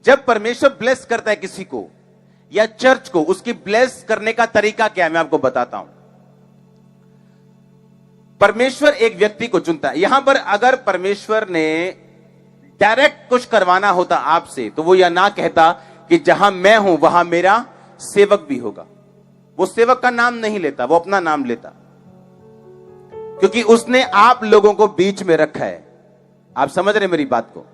जब परमेश्वर ब्लेस करता है किसी को या चर्च को, उसकी ब्लेस करने का तरीका क्या है मैं आपको बताता हूं। परमेश्वर एक व्यक्ति को चुनता है। यहां पर अगर परमेश्वर ने डायरेक्ट कुछ करवाना होता आपसे, तो वो यह ना कहता कि जहां मैं हूं वहां मेरा सेवक भी होगा। वो सेवक का नाम नहीं लेता, वो अपना नाम लेता, क्योंकि उसने आप लोगों को बीच में रखा है। आप समझ रहे मेरी बात को?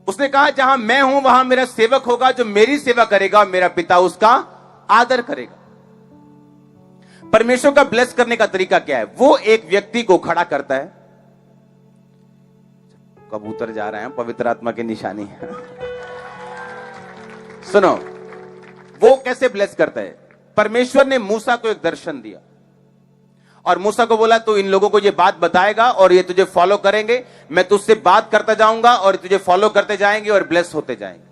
उसने कहा जहां मैं हूं वहां मेरा सेवक होगा, जो मेरी सेवा करेगा और मेरा पिता उसका आदर करेगा। परमेश्वर का ब्लेस करने का तरीका क्या है? वो एक व्यक्ति को खड़ा करता है। कबूतर जा रहे हैं, पवित्र आत्मा की निशानी है। सुनो, वो कैसे ब्लेस करता है? परमेश्वर ने मूसा को एक दर्शन दिया और मूसा को बोला तू इन लोगों को ये बात बताएगा और ये तुझे फॉलो करेंगे। मैं तुझसे बात करता जाऊंगा और तुझे फॉलो करते जाएंगे और ब्लेस होते जाएंगे।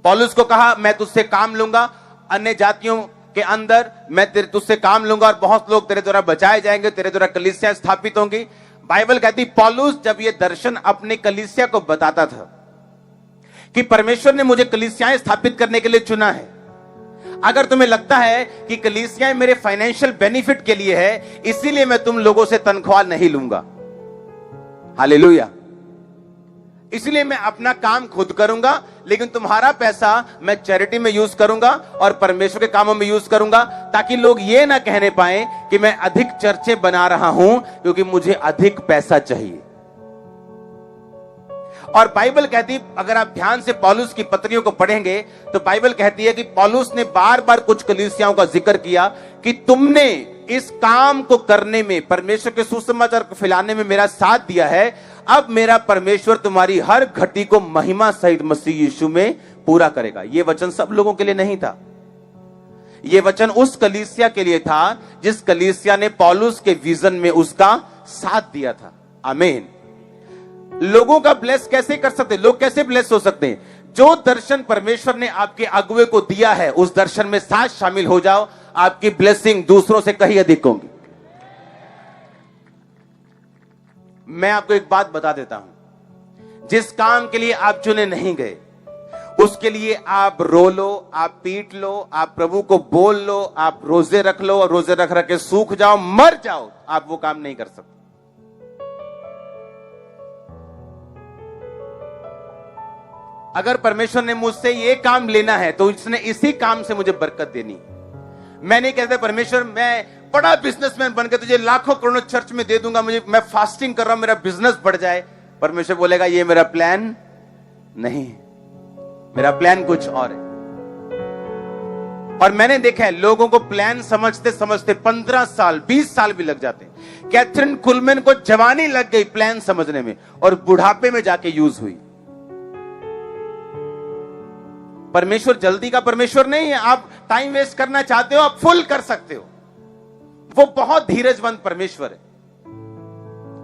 पौलुस को कहा मैं तुझसे काम लूंगा, अन्य जातियों के अंदर मैं तुझसे काम लूंगा और बहुत लोग तेरे द्वारा बचाए जाएंगे, तेरे द्वारा कलीसिया स्थापित होंगी। बाइबल कहती पौलुस जब ये दर्शन अपने कलीसिया को बताता था कि परमेश्वर ने मुझे कलीसियाएं स्थापित करने के लिए चुना है। अगर तुम्हें लगता है कि कलीसियाएं मेरे फाइनेंशियल बेनिफिट के लिए है, इसीलिए मैं तुम लोगों से तनख्वाह नहीं लूंगा, हालेलुया, इसलिए मैं अपना काम खुद करूंगा, लेकिन तुम्हारा पैसा मैं चैरिटी में यूज करूंगा और परमेश्वर के कामों में यूज करूंगा, ताकि लोग ये ना कहने पाए कि मैं अधिक चर्चे बना रहा हूं क्योंकि मुझे अधिक पैसा चाहिए। और बाइबल कहती, अगर आप ध्यान से पौलुस की पत्रियों को पढ़ेंगे तो बाइबल कहती है कि पौलुस ने बार बार कुछ कलीसियाओं का जिक्र किया कि तुमने इस काम को करने में, परमेश्वर के सुसमाचार को फैलाने में मेरा साथ दिया है। अब मेरा परमेश्वर तुम्हारी हर घटी को महिमा सहित मसीह यीशु में पूरा करेगा। यह वचन सब लोगों के लिए नहीं था, यह वचन उस कलीसिया के लिए था जिस कलीसिया ने पौलुस के विजन में उसका साथ दिया था। आमीन। लोगों का ब्लेस कैसे कर सकते? लोग कैसे ब्लेस हो सकते हैं? जो दर्शन परमेश्वर ने आपके अगुवे को दिया है उस दर्शन में साथ शामिल हो जाओ, आपकी ब्लेसिंग दूसरों से कहीं अधिक होगी। मैं आपको एक बात बता देता हूं, जिस काम के लिए आप चुने नहीं गए उसके लिए आप रो लो, आप पीट लो, आप प्रभु को बोल लो, आप रोजे रख लो और रोजे रख रख के सूख जाओ, मर जाओ, आप वो काम नहीं कर सकते। अगर परमेश्वर ने मुझसे ये काम लेना है तो इसने इसी काम से मुझे बरकत देनी। मैं नहीं कहता परमेश्वर मैं बड़ा बिजनेसमैन बनकर तुझे लाखों करोड़ों चर्च में दे दूंगा, मुझे मैं फास्टिंग कर रहा हूं मेरा बिजनेस बढ़ जाए। परमेश्वर बोलेगा ये मेरा प्लान नहीं, मेरा प्लान कुछ और है। और मैंने देखा है लोगों को प्लान समझते समझते 15 साल 20 साल भी लग जाते हैं। कैथरीन कुलमैन को जवानी लग गई प्लान समझने में और बुढ़ापे में जाके यूज हुई। परमेश्वर जल्दी का परमेश्वर नहीं है। आप टाइम वेस्ट करना चाहते हो, आप फुल कर सकते हो। वो बहुत धीरजवंत परमेश्वर है।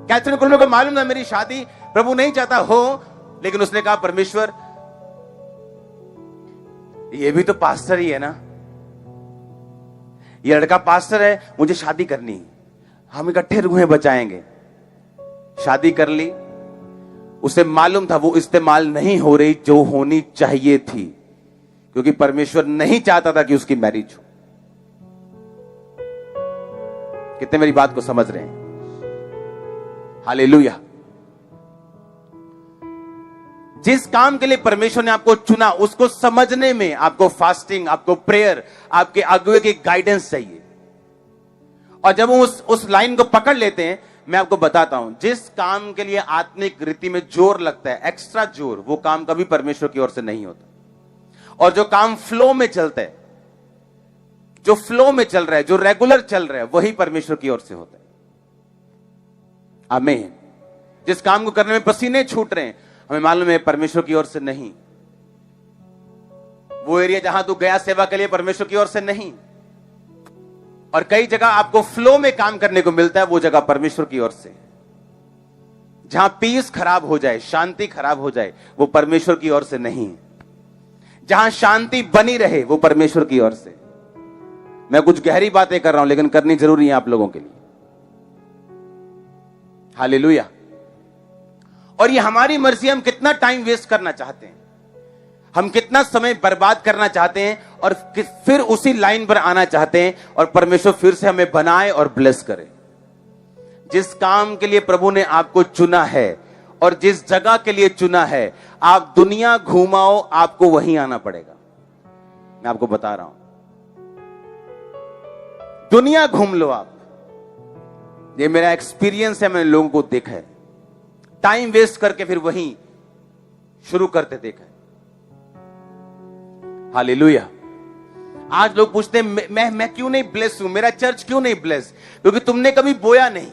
कैथरीन कुलमैन को मालूम था मेरी शादी प्रभु नहीं चाहता हो, लेकिन उसने कहा परमेश्वर ये भी तो पास्टर ही है ना, ये लड़का पास्टर है, मुझे शादी करनी है, हम इकट्ठे रुए बचाएंगे। शादी कर ली। उसे मालूम था वो इस्तेमाल नहीं हो रही जो होनी चाहिए थी, क्योंकि परमेश्वर नहीं चाहता था कि उसकी मैरिज हो। कितने मेरी बात को समझ रहे हैं? हालेलुया। जिस काम के लिए परमेश्वर ने आपको चुना उसको समझने में आपको फास्टिंग, आपको प्रेयर, आपके अगुवे की गाइडेंस चाहिए। और जब हम उस लाइन को पकड़ लेते हैं, मैं आपको बताता हूं, जिस काम के लिए आत्मिक रीति में जोर लगता है, एक्स्ट्रा जोर, वो काम कभी परमेश्वर की ओर से नहीं होता। और जो काम फ्लो में चलता है, जो फ्लो में चल रहा है, जो रेगुलर चल रहा है, वही परमेश्वर की ओर से होता है। आमीन। जिस काम को करने में पसीने छूट रहे हैं, हमें मालूम है परमेश्वर की ओर से नहीं। वो एरिया जहां तू गया सेवा के लिए, परमेश्वर की ओर से नहीं। और कई जगह आपको फ्लो में काम करने को मिलता है, वो जगह परमेश्वर की ओर से। जहां पीस खराब हो जाए, शांति खराब हो जाए, वो परमेश्वर की ओर से नहीं। जहां शांति बनी रहे, वो परमेश्वर की ओर से। मैं कुछ गहरी बातें कर रहा हूं, लेकिन करनी जरूरी है आप लोगों के लिए। हालेलुया। और ये हमारी मर्जी, हम कितना टाइम वेस्ट करना चाहते हैं, हम कितना समय बर्बाद करना चाहते हैं, और फिर उसी लाइन पर आना चाहते हैं, और परमेश्वर फिर से हमें बनाए और ब्लेस करे। जिस काम के लिए प्रभु ने आपको चुना है और जिस जगह के लिए चुना है, आप दुनिया घुमाओ, आपको वहीं आना पड़ेगा। मैं आपको बता रहा हूं, दुनिया घूम लो आप, ये मेरा एक्सपीरियंस है, मैंने लोगों को देखा है, टाइम वेस्ट करके फिर वहीं शुरू करते देखा है। हालेलुया। आज लोग पूछते हैं मैं क्यों नहीं ब्लेस हूं, मेरा चर्च क्यों नहीं ब्लेस? क्योंकि तुमने कभी बोया नहीं,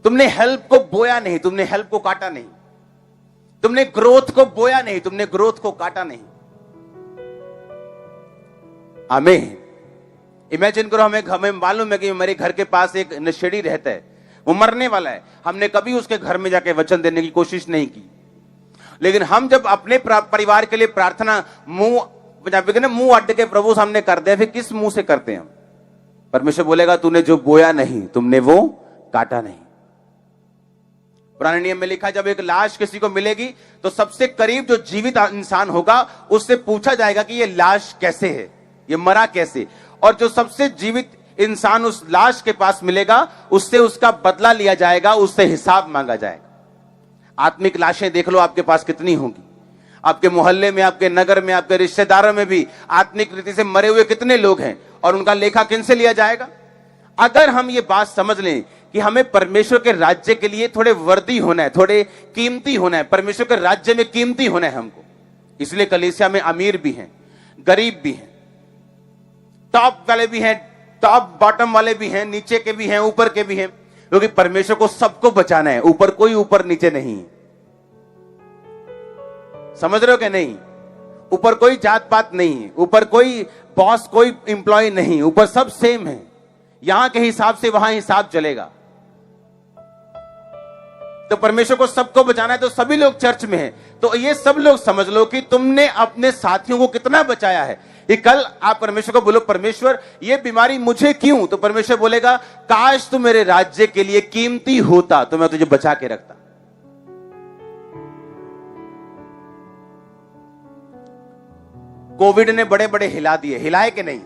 तुमने हेल्प को बोया नहीं, तुमने हेल्प को काटा नहीं, तुमने ग्रोथ को बोया नहीं, तुमने ग्रोथ को काटा नहीं। आमीन। इमेजिन करो, हमें मालूम है कि मेरे घर के पास एक नशेड़ी रहता है, वो मरने वाला है, हमने कभी उसके घर में जाके वचन देने की कोशिश नहीं की, लेकिन हम जब अपने परिवार के लिए प्रार्थना मुंह अड्ड के प्रभु सामने करते हैं, फिर किस मुंह से करते हैं हम? परमेश्वर बोलेगा तूने जो बोया नहीं, तुमने वो काटा नहीं। पुराने नियम में लिखा, जब एक लाश किसी को मिलेगी तो सबसे करीब जो जीवित इंसान होगा उससे पूछा जाएगा कि ये लाश कैसे है, ये मरा कैसे, और जो सबसे जीवित इंसान उस लाश के पास मिलेगा उससे उसका बदला लिया जाएगा, उससे हिसाब मांगा जाएगा। आत्मिक लाशें देख लो आपके पास कितनी होंगी, आपके मोहल्ले में, आपके नगर में, आपके रिश्तेदारों में भी आत्मिक रीति से मरे हुए कितने लोग हैं, और उनका लेखा किनसे लिया जाएगा? अगर हम ये बात समझ लें कि हमें परमेश्वर के राज्य के लिए थोड़े वर्दी होना है, थोड़े कीमती होना है, परमेश्वर के राज्य में कीमती होना है हमको, इसलिए कलीसिया में अमीर भी हैं, गरीब भी हैं, टॉप वाले भी हैं, टॉप बॉटम वाले भी हैं, नीचे के भी हैं, ऊपर के भी हैं, क्योंकि परमेश्वर को सबको बचाना है। ऊपर कोई ऊपर नीचे नहीं, समझ रहे हो कि नहीं? ऊपर कोई जात पात नहीं है, ऊपर कोई बॉस, कोई इंप्लॉय नहीं, ऊपर सब सेम है। यहां के हिसाब से वहां हिसाब चलेगा। तो परमेश्वर को सबको बचाना है, तो सभी लोग चर्च में हैं, तो ये सब लोग समझ लो कि तुमने अपने साथियों को कितना बचाया है। ये कल आप परमेश्वर को बोलो, परमेश्वर ये बीमारी मुझे क्यों? तो परमेश्वर बोलेगा, काश तू मेरे राज्य के लिए कीमती होता तो मैं तुझे बचा के रखता। कोविड ने बड़े बड़े हिला दिए, हिलाए कि नहीं?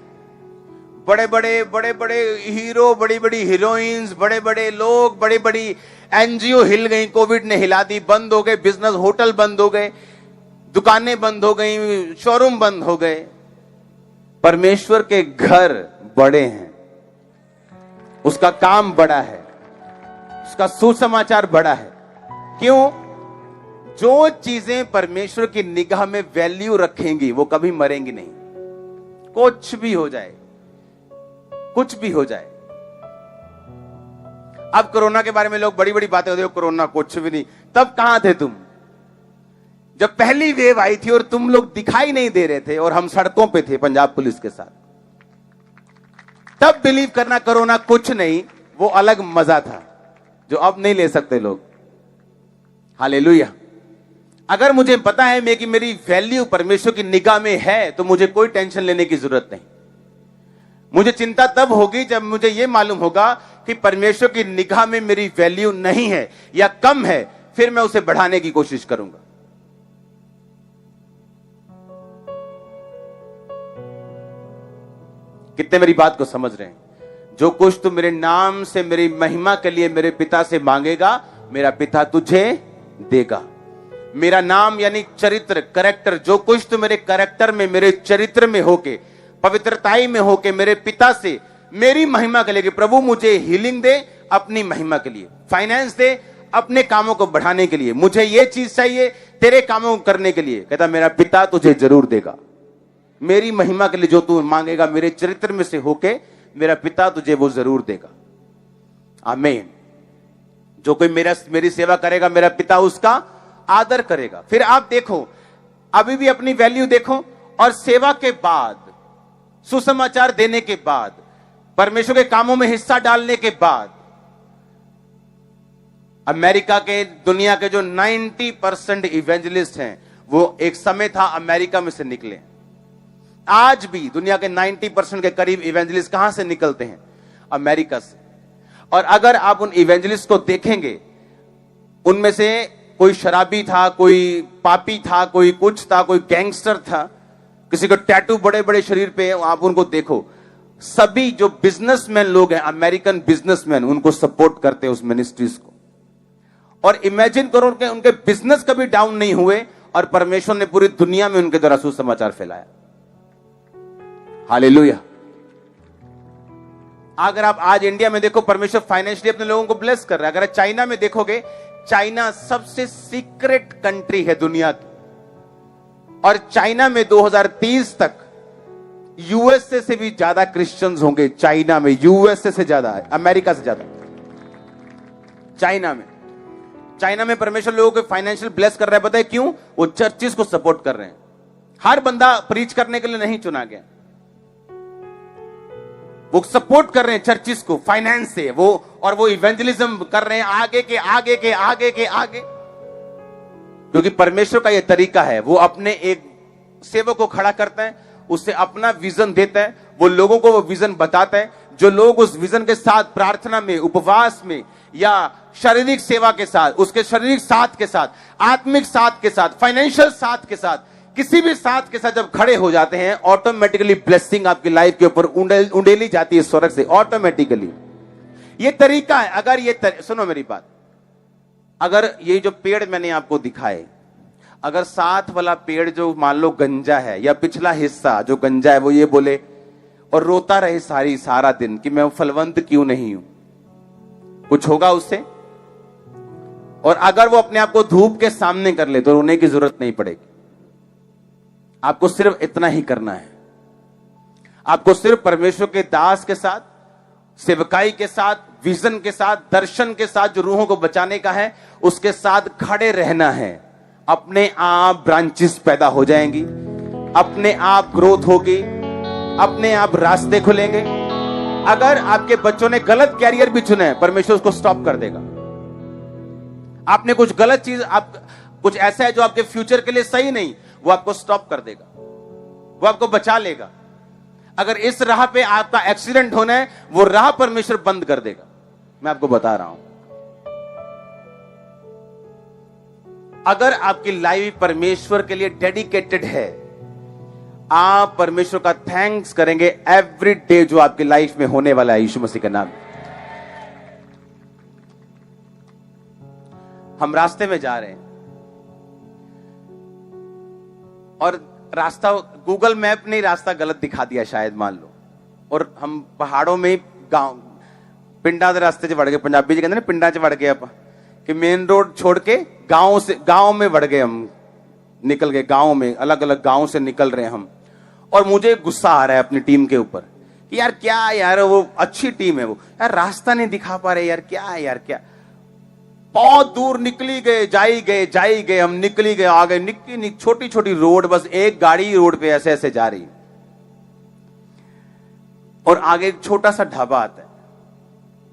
बड़े बड़े हीरो, बड़ी बड़ी हीरोइंस, बड़े बड़े लोग, बड़ी बड़ी एनजीओ हिल गई, कोविड ने हिला दी, बंद हो गए बिजनेस, होटल बंद हो गए, दुकानें बंद हो गई, शोरूम बंद हो गए। परमेश्वर के घर बड़े हैं, उसका काम बड़ा है, उसका सुसमाचार बड़ा है। क्यों? जो चीजें परमेश्वर की निगाह में वैल्यू रखेंगी वो कभी मरेंगी नहीं, कुछ भी हो जाए, कुछ भी हो जाए। अब कोरोना के बारे में लोग बड़ी बड़ी बातें होती है, कोरोना कुछ भी नहीं। तब कहां थे तुम जब पहली वेव आई थी और तुम लोग दिखाई नहीं दे रहे थे और हम सड़कों पे थे पंजाब पुलिस के साथ? तब बिलीव करना कोरोना कुछ नहीं, वो अलग मजा था जो अब नहीं ले सकते लोग। हालेलुया। अगर मुझे पता है कि मेरी वैल्यू परमेश्वर की निगाह में है तो मुझे कोई टेंशन लेने की जरूरत नहीं। मुझे चिंता तब होगी जब मुझे यह मालूम होगा कि परमेश्वर की निगाह में मेरी वैल्यू नहीं है या कम है, फिर मैं उसे बढ़ाने की कोशिश करूंगा। कितने मेरी बात को समझ रहे हैं? जो कुछ तू मेरे नाम से मेरी महिमा के लिए मेरे पिता से मांगेगा, मेरा पिता तुझे देगा। मेरा नाम यानी चरित्र, कैरेक्टर, जो कुछ तू मेरे कैरेक्टर में, मेरे चरित्र में होके, पवित्रताई में होके मेरे पिता से मेरी महिमा के लिए, कि प्रभु मुझे हीलिंग दे अपनी महिमा के लिए, फाइनेंस दे अपने कामों को बढ़ाने के लिए, मुझे ये चीज चाहिए तेरे कामों को करने के लिए, कहता मेरा पिता तुझे जरूर देगा। मेरी महिमा के लिए जो तू मांगेगा मेरे चरित्र में से होके, मेरा पिता तुझे वो जरूर देगा। आमीन। जो कोई मेरी सेवा करेगा, मेरा पिता उसका आदर करेगा। फिर आप देखो, अभी भी अपनी वैल्यू देखो, और सेवा के बाद, सुसमाचार देने के बाद, परमेश्वर के कामों में हिस्सा डालने के बाद, अमेरिका के, दुनिया के जो 90% इवेंजलिस्ट हैं, वो एक समय था अमेरिका में से निकले। आज भी दुनिया के 90% के करीब इवेंजलिस्ट कहां से निकलते हैं? अमेरिका से। और अगर आप उन इवेंजलिस्ट को देखेंगे उनमें से कोई शराबी था, कोई पापी था, कोई कुछ था, कोई गैंगस्टर था, किसी को टैटू बड़े बड़े शरीर पे, आप उनको देखो, सभी जो बिजनेसमैन लोग हैं, अमेरिकन बिजनेसमैन, उनको सपोर्ट करते हैं उस मिनिस्ट्रीज को। और इमेजिन करो उनके बिजनेस कभी डाउन नहीं हुए और परमेश्वर ने पूरी दुनिया में उनके द्वारा सुसमाचार फैलाया। हालेलुया। अगर आप आज इंडिया में देखो, परमेश्वर फाइनेंशियली अपने लोगों को ब्लेस कर रहा है। अगर चाइना में देखोगे, चाइना सबसे सीक्रेट कंट्री है दुनिया की, और चाइना में 2030 तक यूएसए से भी ज्यादा क्रिश्चियंस होंगे। चाइना में यूएसए से ज्यादा है, अमेरिका से ज्यादा। चाइना में परमेश्वर लोगों को फाइनेंशियल ब्लेस कर रहा है। पता है क्यों? वो चर्चिस को सपोर्ट कर रहे हैं। हर बंदा प्रीच करने के लिए नहीं चुना गया, वो सपोर्ट कर रहे हैं चर्चिस को फाइनेंस से, और वो इवेंजलिज्म कर रहे हैं आगे के आगे के आगे के आगे। क्योंकि परमेश्वर का यह तरीका है, वो अपने एक सेवक को खड़ा करता है, उससे अपना विजन देता है, वो लोगों को वो विजन बताता है। जो लोग उस विजन के साथ प्रार्थना में, उपवास में, या शारीरिक सेवा के साथ, उसके शारीरिक साथ के साथ, आत्मिक साथ के साथ, फाइनेंशियल साथ के साथ, किसी भी साथ के साथ जब खड़े हो जाते हैं, ऑटोमेटिकली ब्लेसिंग आपकी लाइफ के ऊपर उंडेली जाती है स्वर्ग से ऑटोमेटिकली। ये तरीका है। अगर सुनो मेरी बात, अगर ये जो पेड़ मैंने आपको दिखाए, अगर साथ वाला पेड़ जो मान लो गंजा है, या पिछला हिस्सा जो गंजा है, वो ये बोले और रोता रहे सारा दिन कि मैं फलवंत क्यों नहीं हूं, कुछ होगा उससे? और अगर वो अपने आप को धूप के सामने कर ले तो रोने की जरूरत नहीं पड़ेगी। आपको सिर्फ इतना ही करना है। आपको सिर्फ परमेश्वर के दास के साथ, सेवकाई के साथ, विजन के साथ, दर्शन के साथ, जो रूहों को बचाने का है, उसके साथ खड़े रहना है। अपने आप ब्रांचेस पैदा हो जाएंगी, अपने आप ग्रोथ होगी, अपने आप रास्ते खुलेंगे। अगर आपके बच्चों ने गलत कैरियर भी चुना है, परमेश्वर उसको स्टॉप कर देगा। आपने कुछ गलत चीज, आप कुछ ऐसा है जो आपके फ्यूचर के लिए सही नहीं, वो आपको स्टॉप कर देगा, वो आपको बचा लेगा। अगर इस राह पे आपका एक्सीडेंट होना है, वो राह परमेश्वर बंद कर देगा। मैं आपको बता रहा हूं। अगर आपकी लाइफ परमेश्वर के लिए डेडिकेटेड है, आप परमेश्वर का थैंक्स करेंगे एवरी डे जो आपकी लाइफ में होने वाला है, यीशु मसीह के नाम। हम रास्ते में जा रहे हैं और रास्ता, गूगल मैप ने रास्ता गलत दिखा दिया शायद, मान लो, और हम पहाड़ों में, गांव पिंडा के रास्ते च वड़ गए। पंजाबी जी कहते हैं पिंडा च वड़ गए, आप कि मेन रोड छोड़ के गांव में वड़ गए। हम निकल गए गांव में, अलग अलग गांव से निकल रहे हैं हम। और मुझे गुस्सा आ रहा है अपनी टीम के ऊपर कि यार क्या यार, वो अच्छी टीम है, वो यार रास्ता नहीं दिखा पा रहे यार, क्या है यार, क्या। बहुत दूर निकली गए, जाई गए, हम निकली गए, आ गए, निक्की छोटी छोटी रोड, बस एक गाड़ी रोड पे ऐसे ऐसे जा रही, और आगे एक छोटा सा ढाबा आता है।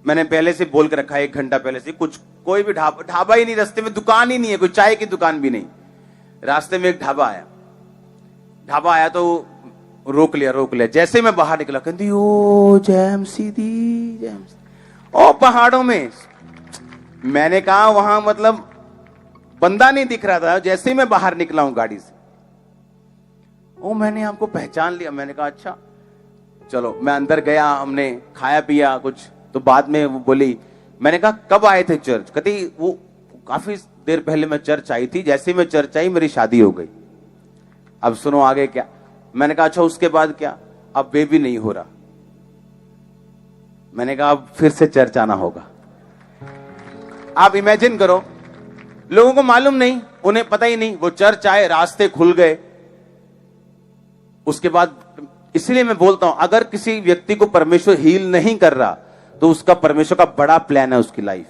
मैंने पहले से बोल के रखा है, 1 घंटा पहले से, कोई भी ढाबा ही नहीं, रास्ते में दुकान ही नहीं है, कोई चाय की दुकान भी नहीं। रास्ते में एक ढाबा आया तो रोक लिया। जैसे मैं बाहर निकला, कहती ओ जैम सीधी, ओ पहाड़ों में। मैंने कहा वहां मतलब बंदा नहीं दिख रहा था। जैसे ही मैं बाहर निकला हूं गाड़ी से, ओ मैंने आपको पहचान लिया। मैंने कहा अच्छा चलो। मैं अंदर गया, हमने खाया पिया कुछ, तो बाद में वो बोली, मैंने कहा कब आए थे चर्च? कहती वो काफी देर पहले मैं चर्च आई थी, जैसे मैं चर्च आई मेरी शादी हो गई। अब सुनो आगे क्या। मैंने कहा अच्छा उसके बाद क्या? अब बेबी नहीं हो रहा। मैंने कहा अब फिर से चर्च आना होगा। आप इमेजिन करो, लोगों को मालूम नहीं, उन्हें पता ही नहीं, वो चर्च आए, रास्ते खुल गए। उसके बाद इसलिए मैं बोलता हूं, अगर किसी व्यक्ति को परमेश्वर हील नहीं कर रहा तो उसका परमेश्वर का बड़ा प्लान है उसकी लाइफ।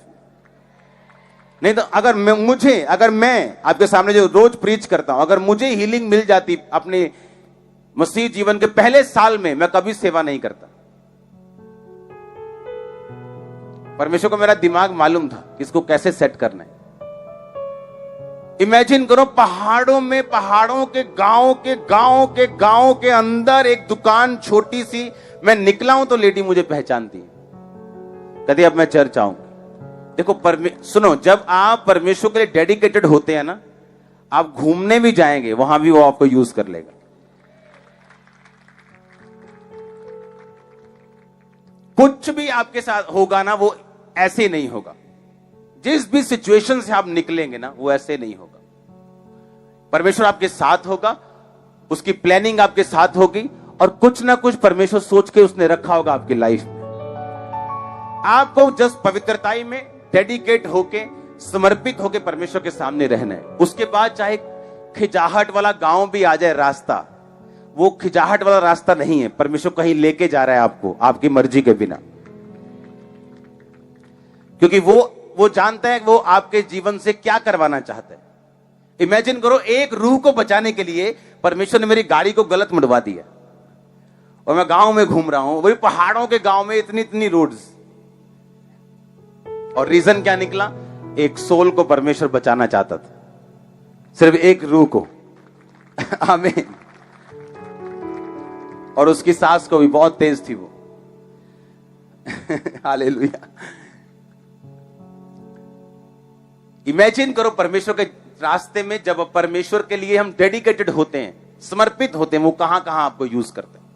नहीं तो अगर मैं आपके सामने जो रोज प्रीच करता हूं, अगर मुझे हीलिंग मिल जाती अपने मसीह जीवन के पहले साल में, मैं कभी सेवा नहीं करता। परमेश्वर को मेरा दिमाग मालूम था कि इसको कैसे सेट करना है। इमेजिन करो, पहाड़ों के गांव के अंदर एक दुकान छोटी सी। मैं निकला हूं तो लेडी मुझे पहचानती है, कहती अब मैं चर्च आऊंगी। देखो सुनो, जब आप परमेश्वर के लिए डेडिकेटेड होते हैं ना, आप घूमने भी जाएंगे वहां भी वो आपको यूज कर लेगा। कुछ भी आपके साथ होगा ना, वो ऐसे नहीं होगा। जिस भी सिचुएशन से आप निकलेंगे ना, वो ऐसे नहीं होगा। परमेश्वर आपके साथ होगा, उसकी प्लानिंग आपके साथ होगी, और कुछ ना कुछ परमेश्वर सोच के उसने रखा होगा आपकी लाइफ में। आपको जस्ट पवित्रताई में डेडिकेट होके, समर्पित होके परमेश्वर के सामने रहना है। उसके बाद चाहे खिजाहट वाला गांव भी आ जाए रास्ता, वो खिजाहट वाला रास्ता नहीं है। परमेश्वर कहीं लेके जा रहा है आपको, आपकी मर्जी के बिना, क्योंकि वो जानता है वो आपके जीवन से क्या करवाना चाहता है। इमेजिन करो, एक रूह को बचाने के लिए परमेश्वर ने मेरी गाड़ी को गलत मुड़वा दिया, और मैं गांव में घूम रहा हूं, वही पहाड़ों के गांव में इतनी इतनी रोड्स, और रीजन क्या निकला? एक सोल को परमेश्वर बचाना चाहता था, सिर्फ एक रूह को। आमीन। और उसकी सांस को भी बहुत तेज थी वो। हालेलुया। इमेजिन करो, परमेश्वर के रास्ते में जब परमेश्वर के लिए हम डेडिकेटेड होते हैं, समर्पित होते हैं, वो कहां कहां आपको यूज करते हैं।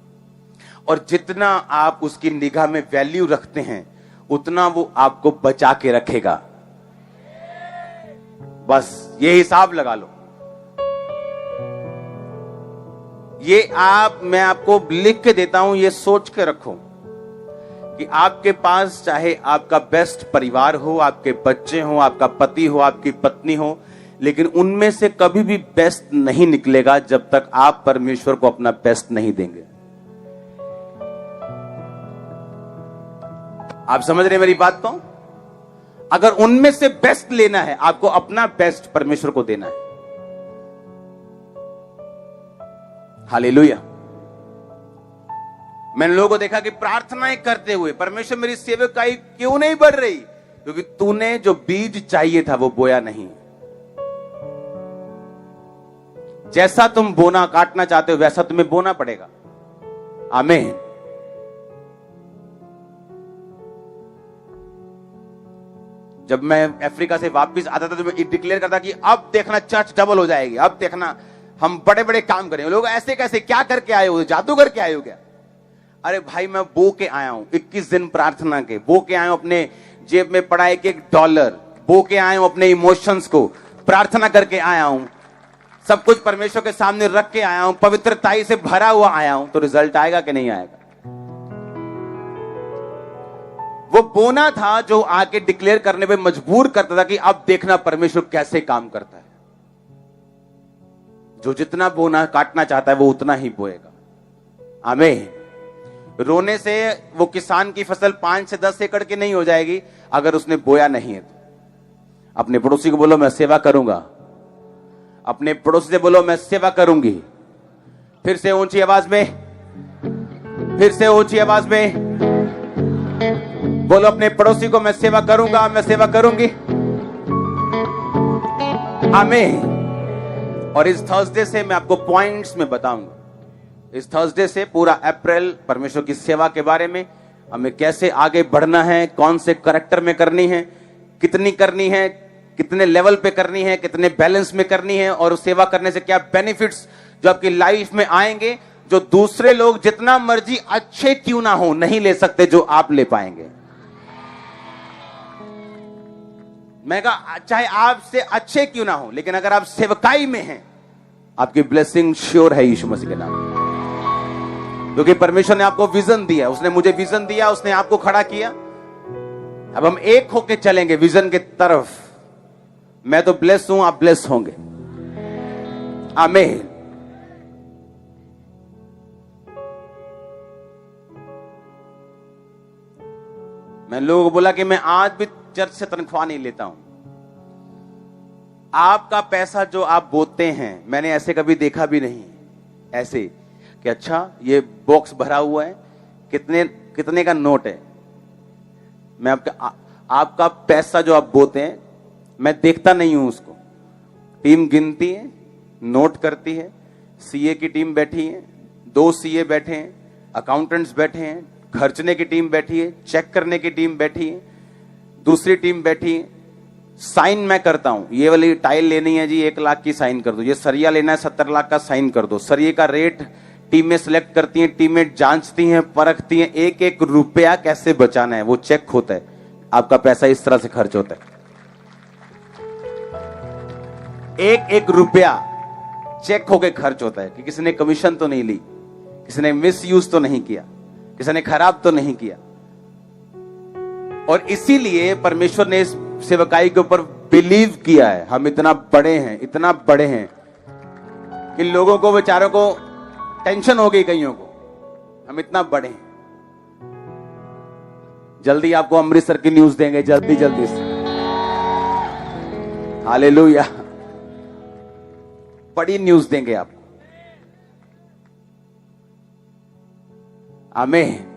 और जितना आप उसकी निगाह में वैल्यू रखते हैं, उतना वो आपको बचा के रखेगा। बस ये हिसाब लगा लो। मैं आपको लिख के देता हूं, ये सोच के रखो कि आपके पास चाहे आपका बेस्ट परिवार हो, आपके बच्चे हो, आपका पति हो, आपकी पत्नी हो, लेकिन उनमें से कभी भी बेस्ट नहीं निकलेगा जब तक आप परमेश्वर को अपना बेस्ट नहीं देंगे। आप समझ रहे मेरी बात को? अगर उनमें से बेस्ट लेना है, आपको अपना बेस्ट परमेश्वर को देना है। हालेलुया। मैंने लोगों को देखा कि प्रार्थनाएं करते हुए, परमेश्वर मेरी सेवकाई क्यों नहीं बढ़ रही? क्योंकि तूने जो बीज चाहिए था वो बोया नहीं। जैसा तुम बोना काटना चाहते हो, वैसा तुम्हें बोना पड़ेगा। आमीन। जब मैं अफ्रीका से वापस आता था तो मैं डिक्लेयर करता कि अब देखना चर्च डबल हो जाएगी, अब देखना हम बड़े बड़े काम करेंगे। लोग ऐसे कैसे, क्या करके आए हो? जादू करके आए हो क्या? अरे भाई, मैं बो के आया हूं 21 दिन प्रार्थना के, बो के आया हूं अपने जेब में पड़ा $1 बो के आया हूं, अपने इमोशंस को प्रार्थना करके आया हूं, सब कुछ परमेश्वर के सामने रख के आया हूं, पवित्रताई से भरा हुआ आया हूं। तो रिजल्ट आएगा कि नहीं आएगा? वो बोना था जो आके डिक्लेयर करने पे मजबूर करता था कि अब देखना परमेश्वर कैसे काम करता है। जो जितना बोना काटना चाहता है वो उतना ही बोएगा। आमीन। रोने से वो किसान की फसल 5 से 10 एकड़ की नहीं हो जाएगी अगर उसने बोया नहीं है तो। अपने पड़ोसी को बोलो, मैं सेवा करूंगा। अपने पड़ोसी से बोलो, मैं सेवा करूंगी। फिर से ऊंची आवाज में, फिर से ऊंची आवाज में बोलो अपने पड़ोसी को, मैं सेवा करूंगा, मैं सेवा करूंगी। आमीन। और इस थर्सडे से मैं आपको पॉइंट्स में बताऊंगा। इस थर्सडे से पूरा अप्रैल परमेश्वर की सेवा के बारे में, हमें कैसे आगे बढ़ना है, कौन से करैक्टर में करनी है, कितनी करनी है, कितने लेवल पे करनी है, कितने बैलेंस में करनी है, और सेवा करने से क्या बेनिफिट्स जो आपकी लाइफ में आएंगे, जो दूसरे लोग जितना मर्जी अच्छे क्यों ना हो नहीं ले सकते, जो आप ले पाएंगे। मैं कहा चाहे आपसे अच्छे क्यों ना हो, लेकिन अगर आप सेवकाई में हैं, आपकी ब्लेसिंग श्योर है यीशु मसीह के नाम। क्योंकि परमेश्वर ने आपको विजन दिया, उसने मुझे विजन दिया, उसने आपको खड़ा किया। अब हम एक होके चलेंगे विजन के तरफ। मैं तो ब्लेस हूं, आप ब्लेस होंगे। आमीन। मैं लोगों को बोला कि मैं आज भी चर्च से तनख्वाह नहीं लेता हूं। आपका पैसा जो आप बोते हैं, मैंने ऐसे कभी देखा भी नहीं ऐसे कि अच्छा ये बॉक्स भरा हुआ है, कितने कितने का नोट है। मैं आपका पैसा जो आप बोते हैं, मैं देखता नहीं हूं उसको। टीम गिनती है, नोट करती है, सीए की टीम बैठी है, 2 सीए बैठे हैं, अकाउंटेंट्स बैठे हैं, खर्चने की टीम बैठी है, चेक करने की टीम बैठी है, दूसरी टीम बैठी, साइन मैं करता हूं, ये वाली टाइल लेनी है जी 1 लाख की, साइन कर दो। ये सरिया लेना है 70 लाख का, साइन कर दो। सरिये का रेट टीमें सिलेक्ट करती हैं, टीमें जांचती हैं, परखती हैं, एक एक रुपया कैसे बचाना है वो चेक होता है। आपका पैसा इस तरह से खर्च होता है, एक एक रुपया चेक होके खर्च होता है कि किसी ने कमीशन तो नहीं ली, किसी ने मिस यूज तो नहीं किया, किसी ने खराब तो नहीं किया। और इसीलिए परमेश्वर ने इस सेवकाई के ऊपर बिलीव किया है। हम इतना बड़े हैं, इतना बड़े हैं कि लोगों को, बेचारों को टेंशन हो गई, कईयों को, हम इतना बड़े हैं। जल्दी आपको अमृतसर की न्यूज देंगे, जल्दी जल्दी से। हालेलुया, बड़ी न्यूज देंगे आपको। आमीन।